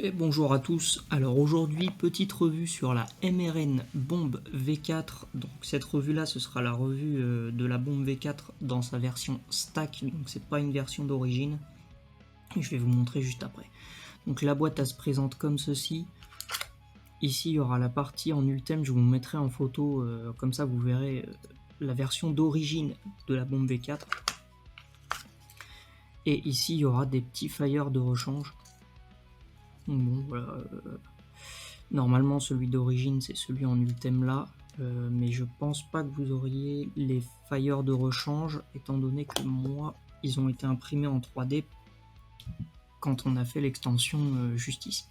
Et bonjour à tous. Alors aujourd'hui, petite revue sur la MRN Bombe V4. Donc cette revue-là, ce sera la revue de la Bombe V4 dans sa version stack. Donc c'est pas une version d'origine. Je vais vous montrer juste après. Donc la boîte, elle se présente comme ceci. Ici, il y aura la partie en ultime. Je vous mettrai en photo, comme ça vous verrez la version d'origine de la Bombe V4. Et ici, il y aura des petits flyers de rechange. Bon, voilà. Normalement, celui d'origine, c'est celui en ultime là. Mais je pense pas que vous auriez les flyers de rechange, étant donné que moi, ils ont été imprimés en 3D quand on a fait l'extension juste ici.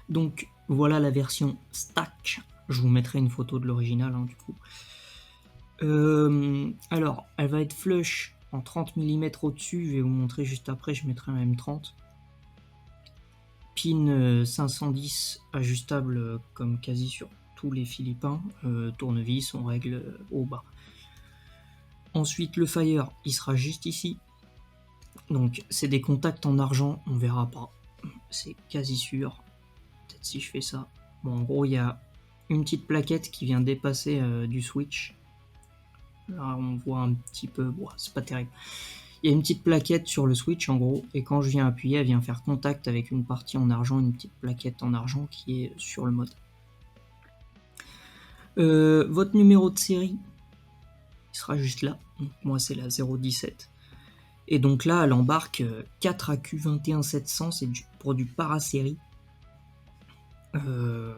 Donc voilà la version stack. Je vous mettrai une photo de l'original du coup. Alors, elle va être flush en 30 mm au-dessus. Je vais vous montrer juste après. Je mettrai un M30. Pin 510 ajustable comme quasi sur tous les Philippins. Tournevis, on règle au bas. Ensuite, le fire, il sera juste ici. Donc, c'est des contacts en argent, on verra pas. C'est quasi sûr. Peut-être si je fais ça. Bon, en gros, il y a une petite plaquette qui vient dépasser du switch. Là, on voit un petit peu. Bon, c'est pas terrible. Il y a une petite plaquette sur le switch en gros, et quand je viens appuyer, elle vient faire contact avec une partie en argent, une petite plaquette en argent qui est sur le mode. Votre numéro de série, il sera juste là. Donc, moi, c'est la 017. Et donc là, elle embarque 4 AQ21700, c'est pour du parasérie. On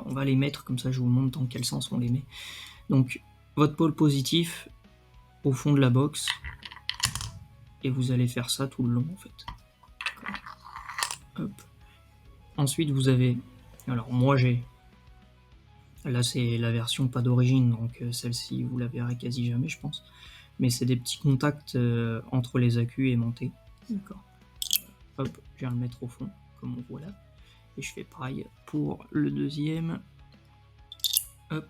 va les mettre, comme ça je vous montre dans quel sens on les met. Donc, votre pôle positif au fond de la box, et vous allez faire ça tout le long en fait. Hop. Ensuite, vous avez. Alors, moi j'ai. Là, c'est la version pas d'origine, donc celle-ci, vous la verrez quasi jamais, je pense. Mais c'est des petits contacts entre les accus aimantés. D'accord. Hop, je viens le mettre au fond, comme on voit là. Et je fais pareil pour le deuxième. Hop.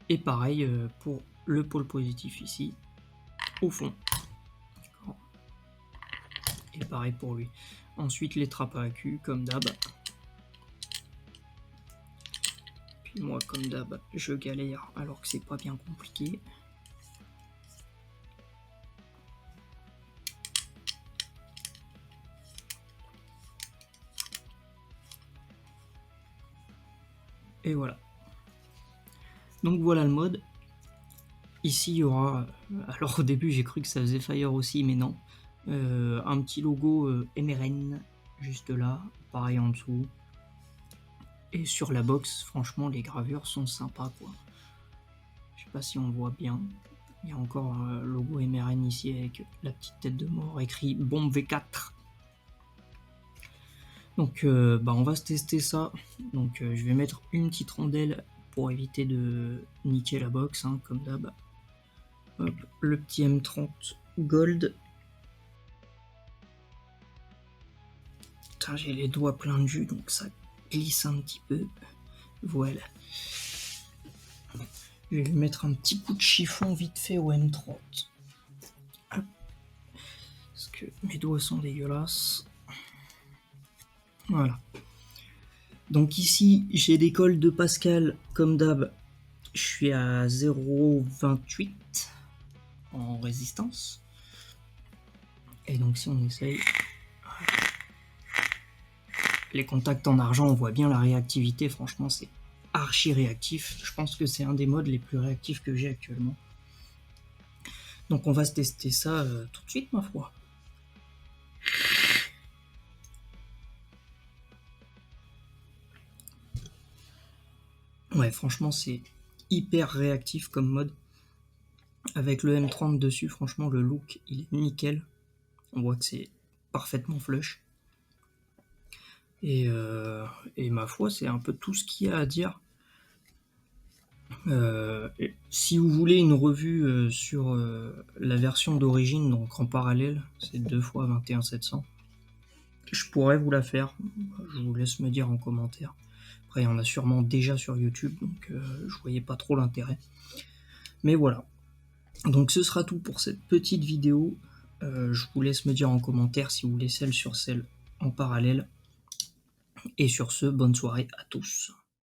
Et pareil pour le pôle positif ici, au fond. Et pareil pour lui. Ensuite, les trappes à accus, comme d'hab. Puis moi, comme d'hab, je galère alors que c'est pas bien compliqué. Et voilà. Donc voilà le mode. Ici, il y aura... Alors au début, j'ai cru que ça faisait Fire aussi, mais non. Un petit logo MRN, juste là. Pareil en dessous. Et sur la box, franchement, les gravures sont sympas, quoi. Je sais pas si on voit bien. Il y a encore un logo MRN ici avec la petite tête de mort, écrit Bombe V4. Donc on va se tester ça. Donc je vais mettre une petite rondelle pour éviter de niquer la box, comme d'hab. Hop, le petit M30 Gold. Putain, j'ai les doigts pleins de jus, donc ça glisse un petit peu. Voilà. Je vais lui mettre un petit coup de chiffon vite fait au M30. Hop. Parce que mes doigts sont dégueulasses. Voilà. Donc ici, j'ai des cols de Pascal, comme d'hab. Je suis à 0,28 en résistance. Et donc si on essaye... Les contacts en argent, on voit bien la réactivité. Franchement, c'est archi réactif. Je pense que c'est un des modes les plus réactifs que j'ai actuellement. Donc on va se tester ça tout de suite, ma foi. Ouais, franchement, c'est hyper réactif comme mode. Avec le M30 dessus, franchement, le look, il est nickel. On voit que c'est parfaitement flush. Et ma foi, c'est un peu tout ce qu'il y a à dire. Si vous voulez une revue sur la version d'origine, donc en parallèle, c'est 2 x 21700. Je pourrais vous la faire, je vous laisse me dire en commentaire. Après, il y en a sûrement déjà sur YouTube, donc je voyais pas trop l'intérêt. Mais voilà. Donc ce sera tout pour cette petite vidéo. Je vous laisse me dire en commentaire si vous voulez celle sur celle en parallèle. Et sur ce, bonne soirée à tous.